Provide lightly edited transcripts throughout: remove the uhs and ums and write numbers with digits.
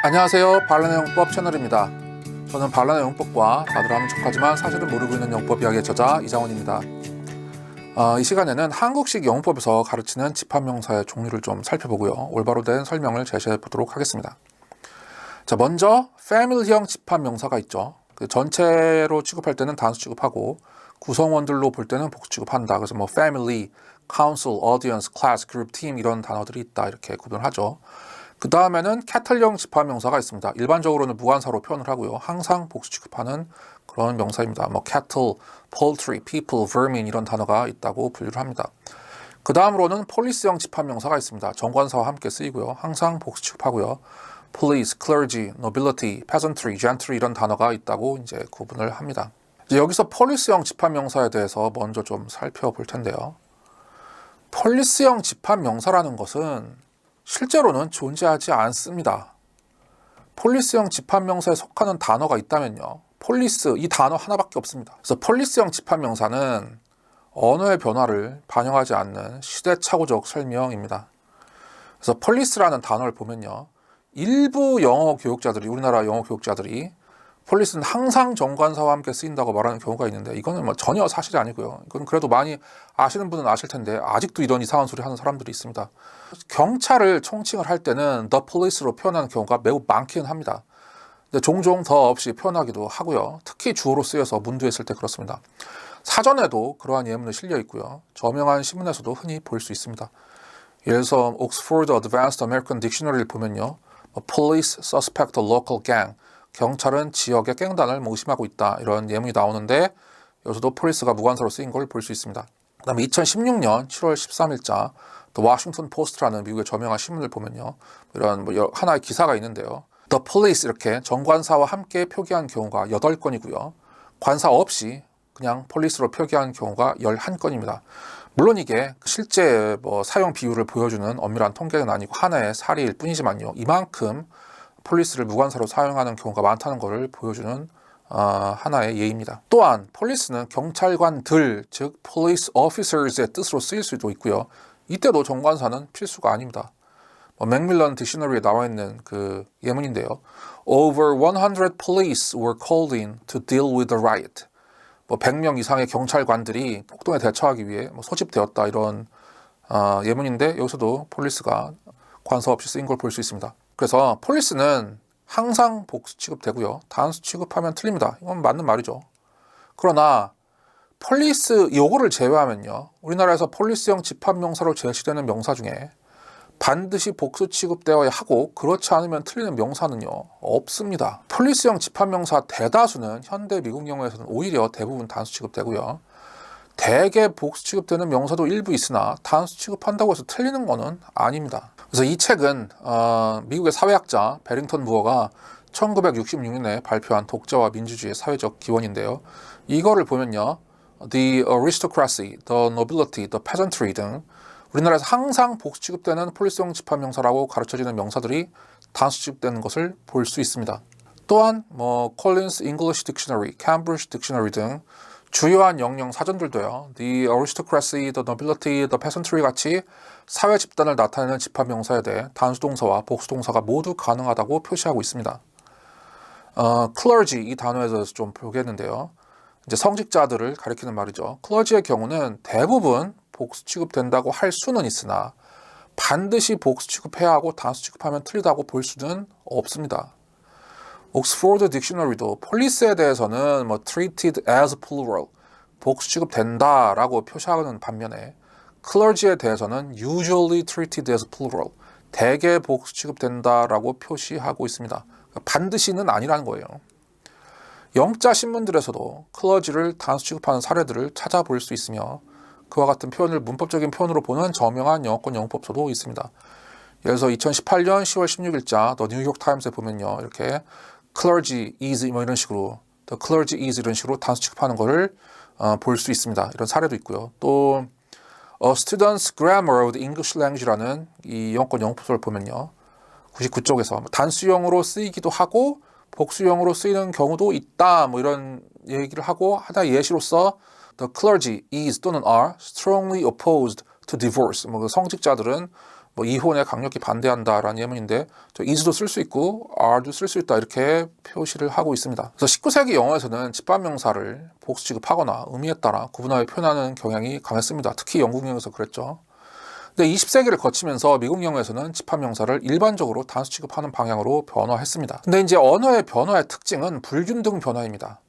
안녕하세요. 반란의 영법 채널입니다. 저는 반란의 영법과 다들 아는 척하지만 사실은 모르고 있는 영법 이야기의 저자 이장원입니다. 이 시간에는 한국식 영법에서 가르치는 집합명사의 종류를 좀 살펴보고요. 올바로 된 설명을 제시해 보도록 하겠습니다. 자, 먼저 family형 집합명사가 있죠. 그 전체로 취급할 때는 단수 취급하고 구성원들로 볼 때는 복수 취급한다. 그래서 뭐 family, council, audience, class, group, team 이런 단어들이 있다. 이렇게 구분하죠. 그 다음에는 캐틀형 집합명사가 있습니다. 일반적으로는 무관사로 표현을 하고요. 항상 복수 취급하는 그런 명사입니다. 뭐 cattle, poultry, people, vermin 이런 단어가 있다고 분류를 합니다. 그 다음으로는 폴리스형 집합명사가 있습니다. 정관사와 함께 쓰이고요. 항상 복수 취급하고요. police, clergy, nobility, peasantry, gentry 이런 단어가 있다고 이제 구분을 합니다. 이제 여기서 폴리스형 집합명사에 대해서 먼저 좀 살펴볼 텐데요. 폴리스형 집합명사라는 것은 실제로는 존재하지 않습니다. 폴리스형 집합명사에 속하는 단어가 있다면요. 폴리스 이 단어 하나밖에 없습니다. 그래서 폴리스형 집합명사는 언어의 변화를 반영하지 않는 시대착오적 설명입니다. 그래서 폴리스라는 단어를 보면요. 일부 영어 교육자들이 우리나라 영어 교육자들이 폴리스는 항상 정관사와 함께 쓰인다고 말하는 경우가 있는데 이거는 뭐 전혀 사실이 아니고요. 이건 그래도 많이 아시는 분은 아실 텐데 아직도 이런 이상한 소리 하는 사람들이 있습니다. 경찰을 총칭을 할 때는 the police로 표현하는 경우가 매우 많기는 합니다. 근데 종종 더 없이 표현하기도 하고요. 특히 주어로 쓰여서 문두에 쓸 때 그렇습니다. 사전에도 그러한 예문이 실려 있고요. 저명한 신문에서도 흔히 볼 수 있습니다. 예를 들어서 옥스포드 어드밴스드 아메리칸 딕셔너리를 보면요. Police suspect a local gang. 경찰은 지역의 갱단을 의심하고 있다. 이런 예문이 나오는데 여기서도 폴리스가 무관사로 쓰인 걸 볼 수 있습니다. 그 다음에 2016년 7월 13일자 The Washington Post라는 미국의 저명한 신문을 보면요. 이런 하나의 기사가 있는데요. The Police 이렇게 정관사와 함께 표기한 경우가 8건이고요. 관사 없이 그냥 폴리스로 표기한 경우가 11건입니다. 물론 이게 실제 사용 비율을 보여주는 엄밀한 통계는 아니고 하나의 사례일 뿐이지만요. 이만큼 폴리스를 무관사로 사용하는 경우가 많다는 것을 보여주는 하나의 예입니다. 또한 폴리스는 경찰관들, 즉 police officers의 뜻으로 쓰일 수도 있고요. 이때도 정관사는 필수가 아닙니다. 맥밀런 딕셔너리에 나와 있는 그 예문인데요. Over 100 police were called in to deal with the riot. 100명 이상의 경찰관들이 폭동에 대처하기 위해 소집되었다 이런 예문인데 여기서도 폴리스가 관사 없이 쓰인 걸 볼 수 있습니다. 그래서 폴리스는 항상 복수 취급되고요. 단수 취급하면 틀립니다. 이건 맞는 말이죠. 그러나 폴리스 요거를 제외하면요. 우리나라에서 폴리스형 집합명사로 제시되는 명사 중에 반드시 복수 취급되어야 하고 그렇지 않으면 틀리는 명사는요. 없습니다. 폴리스형 집합명사 대다수는 현대 미국 영어에서는 오히려 대부분 단수 취급되고요. 대개 복수 취급되는 명사도 일부 있으나 단수 취급한다고 해서 틀리는 거는 아닙니다. 그래서 이 책은 미국의 사회학자 베링턴 무어가 1966년에 발표한 독재와 민주주의의 사회적 기원인데요. 이거를 보면요. The aristocracy, the nobility, the peasantry 등 우리나라에서 항상 복수 취급되는 폴리스형 집합명사라고 가르쳐지는 명사들이 단수 취급되는 것을 볼 수 있습니다. 또한 콜린스 잉글리시 딕셔너리, 캠브리지 딕셔너리 등 주요한 영영 사전들도요. The aristocracy, the nobility, the peasantry 같이 사회 집단을 나타내는 집합명사에 대해 단수동사와 복수동사가 모두 가능하다고 표시하고 있습니다. clergy 이 단어에서 좀 보겠는데요. 이제 성직자들을 가리키는 말이죠. clergy의 경우는 대부분 복수 취급된다고 할 수는 있으나 반드시 복수 취급해야 하고 단수 취급하면 틀리다고 볼 수는 없습니다. 옥스포드 딕셔너리도 폴리스에 대해서는 treated as plural, 복수 취급된다라고 표시하는 반면에 clergy에 대해서는 usually treated as plural, 대개 복수 취급된다라고 표시하고 있습니다. 반드시는 아니라는 거예요. 영자 신문들에서도 clergy를 단수 취급하는 사례들을 찾아볼 수 있으며 그와 같은 표현을 문법적인 표현으로 보는 저명한 영어권 영법서도 있습니다. 예를 들어서 2018년 10월 16일자 더 뉴욕 타임스에 보면요. 이렇게 clergy is 이런 식으로 the clergy is 이런 식으로 단수 취급하는 것을 볼 수 있습니다. 이런 사례도 있고요. 또 A Student's Grammar of the English Language라는 이 영어권 영법서를 보면요. 99쪽에서 단수형으로 쓰이기도 하고 복수형으로 쓰이는 경우도 있다. 이런 얘기를 하고 하나의 예시로서 The clergy is 또는 are strongly opposed to divorce. 뭐 성직자들은 뭐 이혼에 강력히 반대한다라는 예문인데 저 is도 쓸 수 있고 are도 쓸 수 있다 이렇게 표시를 하고 있습니다. 그래서 19세기 영어에서는 집합명사를 복수 취급하거나 의미에 따라 구분하여 표현하는 경향이 강했습니다. 특히 영국 영어에서 그랬죠. 근데 20세기를 거치면서 미국 영어에서는 집합명사를 일반적으로 단수 취급하는 방향으로 변화했습니다. 근데 이제 언어의 변화의 특징은 불균등 변화입니다.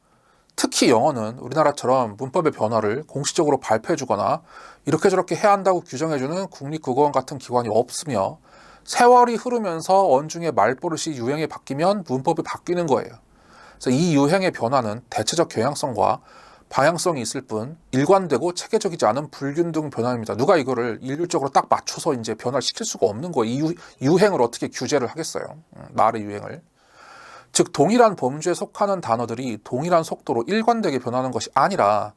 특히 영어는 우리나라처럼 문법의 변화를 공식적으로 발표해주거나 이렇게 저렇게 해야 한다고 규정해주는 국립국어원 같은 기관이 없으며 세월이 흐르면서 언중의 말버릇이 유행에 바뀌면 문법이 바뀌는 거예요. 그래서 이 유행의 변화는 대체적 경향성과 방향성이 있을 뿐 일관되고 체계적이지 않은 불균등 변화입니다. 누가 이거를 일률적으로 딱 맞춰서 이제 변화를 시킬 수가 없는 거예요. 이 유행을 어떻게 규제를 하겠어요? 말의 유행을. 즉 동일한 범주에 속하는 단어들이 동일한 속도로 일관되게 변하는 것이 아니라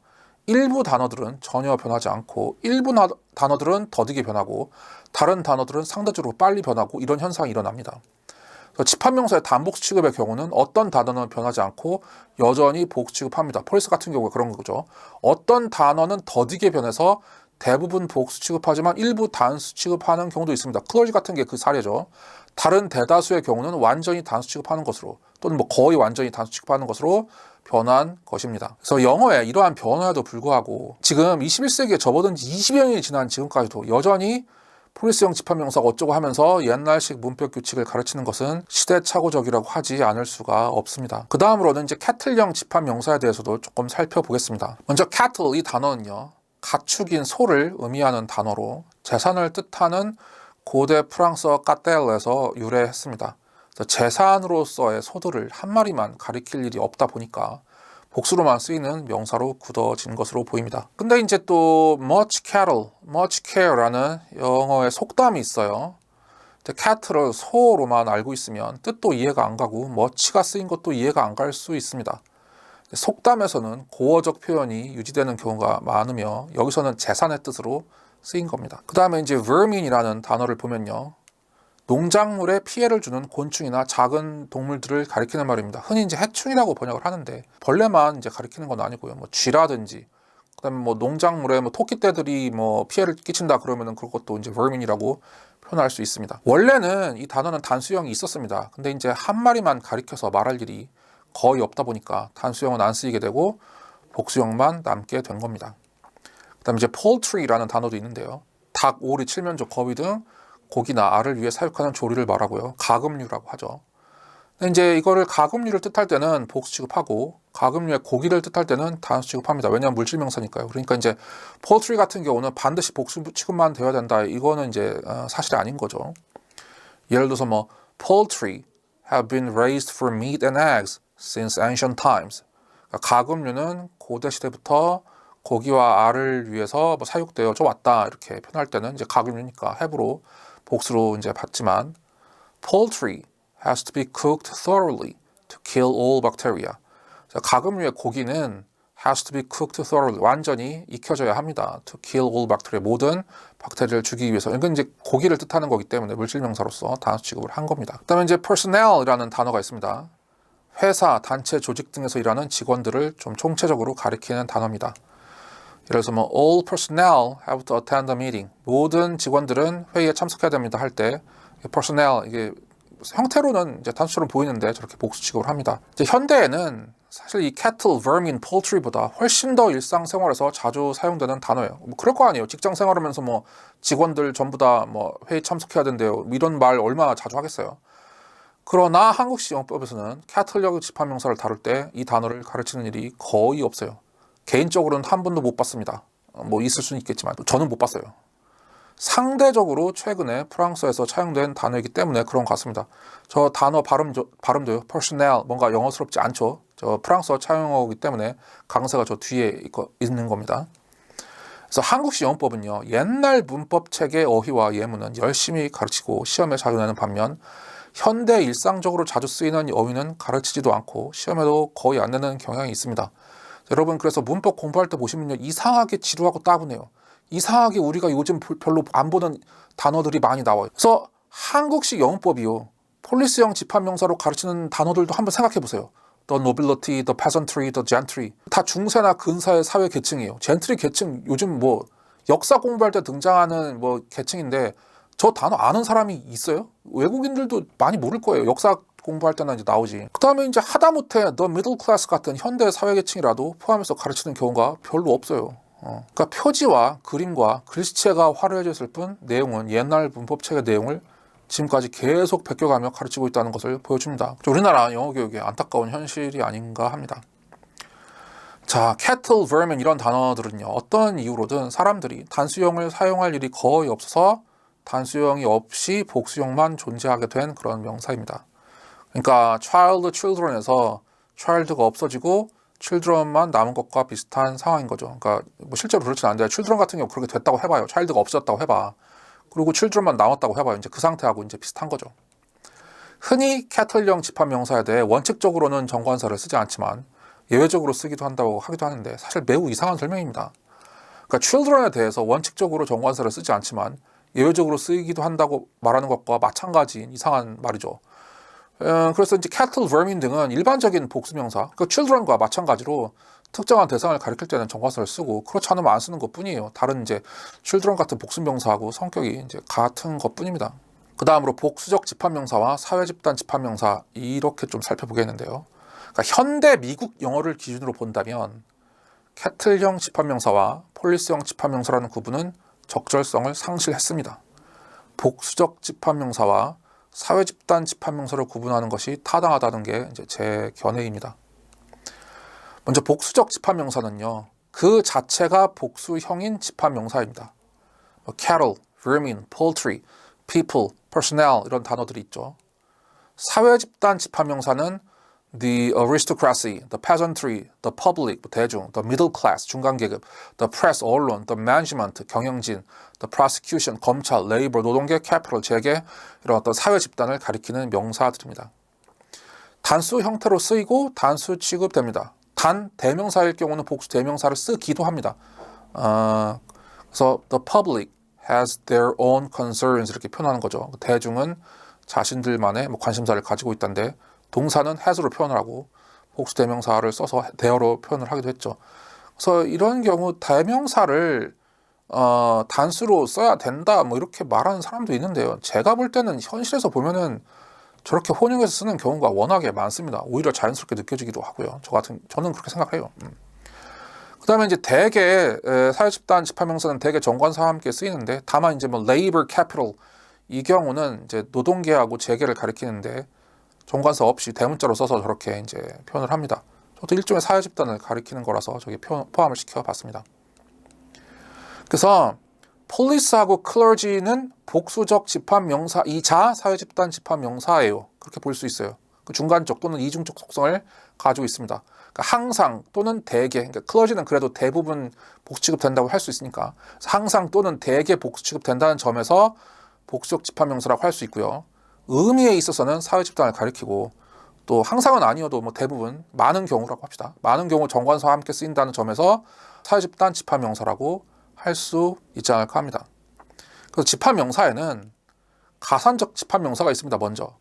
일부 단어들은 전혀 변하지 않고 일부 단어들은 더디게 변하고 다른 단어들은 상대적으로 빨리 변하고 이런 현상이 일어납니다. 집합명사의 단복수 취급의 경우는 어떤 단어는 변하지 않고 여전히 복수 취급합니다. 폴리스 같은 경우가 그런 거죠. 어떤 단어는 더디게 변해서 대부분 복수 취급하지만 일부 단수 취급하는 경우도 있습니다. 클러지 같은 게 그 사례죠. 다른 대다수의 경우는 완전히 단수 취급하는 것으로 또는 뭐 거의 완전히 단수 취급하는 것으로 변한 것입니다. 그래서 영어의 이러한 변화에도 불구하고 지금 21세기에 접어든 지 20여 년이 지난 지금까지도 여전히 폴리스형 집합명사가 어쩌고 하면서 옛날식 문법 규칙을 가르치는 것은 시대착오적이라고 하지 않을 수가 없습니다. 그 다음으로는 이제 캐틀형 집합명사에 대해서도 조금 살펴보겠습니다. 먼저 cattle 이 단어는요, 가축인 소를 의미하는 단어로 재산을 뜻하는 고대 프랑스어 까텔에서 유래했습니다. 재산으로서의 소들을 한 마리만 가리킬 일이 없다 보니까 복수로만 쓰이는 명사로 굳어진 것으로 보입니다. 근데 이제 또 much cattle, much care라는 영어의 속담이 있어요. cattle을 소로만 알고 있으면 뜻도 이해가 안 가고 much가 쓰인 것도 이해가 안 갈 수 있습니다. 속담에서는 고어적 표현이 유지되는 경우가 많으며 여기서는 재산의 뜻으로 쓰인 겁니다. 그 다음에 이제 vermin이라는 단어를 보면요, 농작물에 피해를 주는 곤충이나 작은 동물들을 가리키는 말입니다. 흔히 이제 해충이라고 번역을 하는데 벌레만 이제 가리키는 건 아니고요. 뭐 쥐라든지 그다음에 뭐 농작물에 뭐 토끼떼들이 뭐 피해를 끼친다 그러면은 그것도 이제 vermin이라고 표현할 수 있습니다. 원래는 이 단어는 단수형이 있었습니다. 근데 이제 한 마리만 가리켜서 말할 일이 거의 없다 보니까 단수형은 안 쓰이게 되고 복수형만 남게 된 겁니다. 그다음에 이제 poultry라는 단어도 있는데요. 닭, 오리, 칠면조, 거위 등 고기나 알을 위해 사육하는 조리를 말하고요. 가금류라고 하죠. 근데 이제 이거를 가금류를 뜻할 때는 복수 취급하고 가금류의 고기를 뜻할 때는 단수 취급합니다. 왜냐하면 물질명사니까요. 그러니까 이제 poultry 같은 경우는 반드시 복수 취급만 되어야 된다. 이거는 이제 사실이 아닌 거죠. 예를 들어서 뭐 poultry have been raised for meat and eggs since ancient times. 그러니까 가금류는 고대 시대부터 고기와 알을 위해서 뭐 사육되어져 왔다 이렇게 표현할 때는 이제 가금류니까 have로 복수로 이제 받지만 poultry has to be cooked thoroughly to kill all bacteria. 가금류의 고기는 has to be cooked thoroughly 완전히 익혀져야 합니다. to kill all bacteria 모든 박테리아를 죽이기 위해서. 이건 이제 고기를 뜻하는 거기 때문에 물질명사로서 단수 취급을 한 겁니다. 그다음에 이제 personnel이라는 단어가 있습니다. 회사, 단체, 조직 등에서 일하는 직원들을 좀 총체적으로 가리키는 단어입니다. 예를 들어서 뭐 all personnel have to attend the meeting. 모든 직원들은 회의에 참석해야 됩니다 할 때 personnel 이게 형태로는 이제 단수처럼 보이는데 저렇게 복수 취급을 합니다. 이제 현대에는 사실 이 cattle, vermin, poultry보다 훨씬 더 일상생활에서 자주 사용되는 단어예요. 뭐 그럴 거 아니에요. 직장 생활하면서 뭐 직원들 전부 다 뭐 회의 참석해야 된대요. 뭐 이런 말 얼마나 자주 하겠어요. 그러나 한국식 영어법에서는 cattle형 집합명사를 다룰 때 이 단어를 가르치는 일이 거의 없어요. 개인적으로는 한 번도 못 봤습니다. 뭐 있을 수는 있겠지만 저는 못 봤어요. 상대적으로 최근에 프랑스에서 차용된 단어이기 때문에 그런 것 같습니다. 저 단어 발음도요. personnel 뭔가 영어스럽지 않죠. 저 프랑스어 차용어이기 때문에 강세가 저 뒤에 있는 겁니다. 그래서 한국식 영어법은요. 옛날 문법책의 어휘와 예문은 열심히 가르치고 시험에 자주 내는 반면 현대 일상적으로 자주 쓰이는 어휘는 가르치지도 않고 시험에도 거의 안 내는 경향이 있습니다. 여러분 그래서 문법 공부할 때 보시면요. 이상하게 지루하고 따분해요. 이상하게 우리가 요즘 별로 안 보는 단어들이 많이 나와요. 그래서 한국식 영어법이요. 폴리스형 집합명사로 가르치는 단어들도 한번 생각해 보세요. The nobility, the peasantry, the gentry. 다 중세나 근사의 사회 계층이에요. 젠트리 계층 요즘 뭐 역사 공부할 때 등장하는 뭐 계층인데 저 단어 아는 사람이 있어요? 외국인들도 많이 모를 거예요. 역사 공부할 때는 이제 나오지. 그 다음에 이제 하다못해 the middle class 같은 현대 사회계층이라도 포함해서 가르치는 경우가 별로 없어요. 그러니까 표지와 그림과 글씨체가 화려해졌을 뿐 내용은 옛날 문법책의 내용을 지금까지 계속 베껴가며 가르치고 있다는 것을 보여줍니다. 우리나라 영어 교육의 안타까운 현실이 아닌가 합니다. 자, cattle, vermin 이런 단어들은요. 어떤 이유로든 사람들이 단수형을 사용할 일이 거의 없어서 단수형이 없이 복수형만 존재하게 된 그런 명사입니다. 그러니까 child, children에서 child가 없어지고 children만 남은 것과 비슷한 상황인 거죠. 그러니까 뭐 실제로 그렇진 않은데 children 같은 경우 그렇게 됐다고 해봐요. child가 없어졌다고 해봐. 그리고 children만 남았다고 해봐요. 이제 그 상태하고 이제 비슷한 거죠. 흔히 cattle형 집합명사에 대해 원칙적으로는 정관사를 쓰지 않지만 예외적으로 쓰기도 한다고 하기도 하는데 사실 매우 이상한 설명입니다. 그러니까 children에 대해서 원칙적으로 정관사를 쓰지 않지만 예외적으로 쓰이기도 한다고 말하는 것과 마찬가지인 이상한 말이죠. 그래서 이제 cattle, vermin 등은 일반적인 복수명사, 그 children과 마찬가지로 특정한 대상을 가리킬 때는 정관사를 쓰고 그렇지 않으면 안 쓰는 것뿐이에요. 다른 이제 children 같은 복수명사하고 성격이 이제 같은 것뿐입니다. 그 다음으로 복수적 집합명사와 사회집단 집합명사 이렇게 좀 살펴보겠는데요. 그러니까 현대 미국 영어를 기준으로 본다면 캐틀형 집합명사와 폴리스형 집합명사라는 구분은 적절성을 상실했습니다. 복수적 집합명사와 사회집단 집합명사를 구분하는 것이 타당하다는 게 이제 제 견해입니다. 먼저 복수적 집합명사는요. 그 자체가 복수형인 집합명사입니다. cattle, vermin, poultry, people, personnel 이런 단어들이 있죠. 사회집단 집합명사는 the aristocracy, the peasantry, the public, 대중, the middle class, 중간계급, the press, 언론, the management, 경영진, the prosecution, 검찰, labor, 노동계, capital, 재계 이런 어떤 사회 집단을 가리키는 명사들입니다. 단수 형태로 쓰이고 단수 취급됩니다. 단 대명사일 경우는 복수 대명사를 쓰기도 합니다. 그래서 the public has their own concerns 이렇게 표현하는 거죠. 대중은 자신들만의 관심사를 가지고 있다는데 동사는 has로 표현을 하고 복수 대명사를 써서 there로 표현을 하기도 했죠. 그래서 이런 경우 대명사를 단수로 써야 된다 뭐 이렇게 말하는 사람도 있는데요. 제가 볼 때는 현실에서 보면은 저렇게 혼용해서 쓰는 경우가 워낙에 많습니다. 오히려 자연스럽게 느껴지기도 하고요. 저는 그렇게 생각해요. 그 다음에 이제 대개 사회집단 집합명사는 대개 정관사와 함께 쓰이는데 다만 이제 뭐 labor, capital 이 경우는 이제 노동계하고 재계를 가리키는데 정관사 없이 대문자로 써서 저렇게 이제 표현을 합니다. 저도 일종의 사회집단을 가리키는 거라서 저기 포함을 시켜봤습니다. 그래서 police하고 clergy는 복수적 집합명사이자 사회집단 집합명사예요. 그렇게 볼 수 있어요. 그 중간적 또는 이중적 속성을 가지고 있습니다. 그러니까 항상 또는 대개, 그러니까 clergy는 그래도 대부분 복수 취급된다고 할 수 있으니까 항상 또는 대개 복수 취급된다는 점에서 복수적 집합명사라고 할 수 있고요. 의미에 있어서는 사회집단을 가리키고 또 항상은 아니어도 뭐 대부분 많은 경우라고 합시다. 많은 경우 정관사와 함께 쓰인다는 점에서 사회집단 집합명사라고 할 수 있지 않을까 합니다. 그래서 집합명사에는 가산적 집합명사가 있습니다. 먼저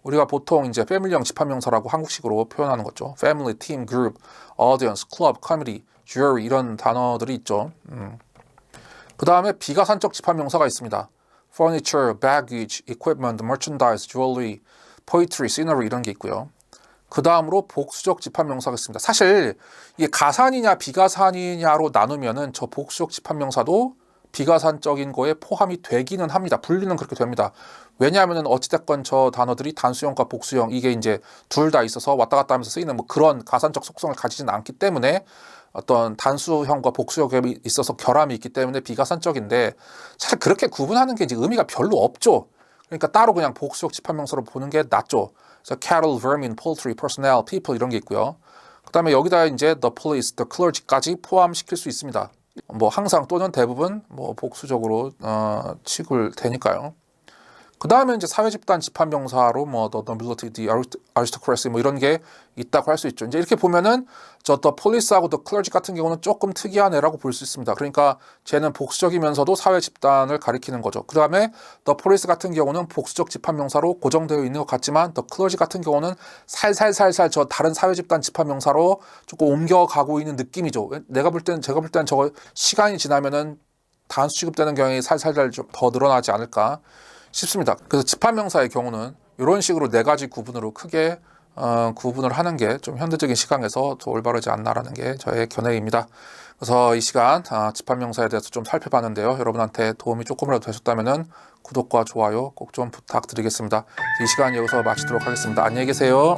우리가 보통 이제 패밀리형 집합명사라고 한국식으로 표현하는 거죠. family, team, group, audience, club, committee, jury 이런 단어들이 있죠. 그 다음에 비가산적 집합명사가 있습니다. furniture, baggage, equipment, merchandise, jewelry, poetry, scenery 이런 게 있고요. 그 다음으로 복수적 집합명사가 있습니다. 사실 이게 가산이냐 비가산이냐로 나누면은 저 복수적 집합명사도 비가산적인 거에 포함이 되기는 합니다. 분리는 그렇게 됩니다. 왜냐하면은 어찌됐건 저 단어들이 단수형과 복수형 이게 이제 둘 다 있어서 왔다 갔다 하면서 쓰이는 뭐 그런 가산적 속성을 가지지는 않기 때문에 어떤 단수형과 복수형에 있어서 결함이 있기 때문에 비가산적인데 사실 그렇게 구분하는 게 이제 의미가 별로 없죠. 그러니까 따로 그냥 복수적 집합명사로 보는 게 낫죠. 그래서 cattle, vermin, poultry, personnel, people 이런 게 있고요. 그 다음에 여기다 이제 the police, the clergy까지 포함시킬 수 있습니다. 뭐 항상 또는 대부분 뭐 복수적으로 취급을 되니까요. 그 다음에 이제 사회집단 집합명사로 뭐 the nobility, the aristocracy 뭐 이런 게 있다고 할 수 있죠. 이제 이렇게 보면은 저 the police하고 the clergy 같은 경우는 조금 특이한 애라고 볼 수 있습니다. 그러니까 쟤는 복수적이면서도 사회집단을 가리키는 거죠. 그 다음에 the police 같은 경우는 복수적 집합명사로 고정되어 있는 것 같지만 the clergy 같은 경우는 살살살살 저 다른 사회집단 집합명사로 조금 옮겨가고 있는 느낌이죠. 제가 볼 때는 저거 시간이 지나면은 단수 취급되는 경향이 살살 좀 더 늘어나지 않을까 싶습니다. 그래서 집합명사의 경우는 이런 식으로 네 가지 구분으로 크게 구분을 하는 게 좀 현대적인 시각에서 더 올바르지 않나라는 게 저의 견해입니다. 그래서 이 시간 집합명사에 대해서 좀 살펴봤는데요. 여러분한테 도움이 조금이라도 되셨다면 구독과 좋아요 꼭 좀 부탁드리겠습니다. 이 시간 여기서 마치도록 하겠습니다. 안녕히 계세요.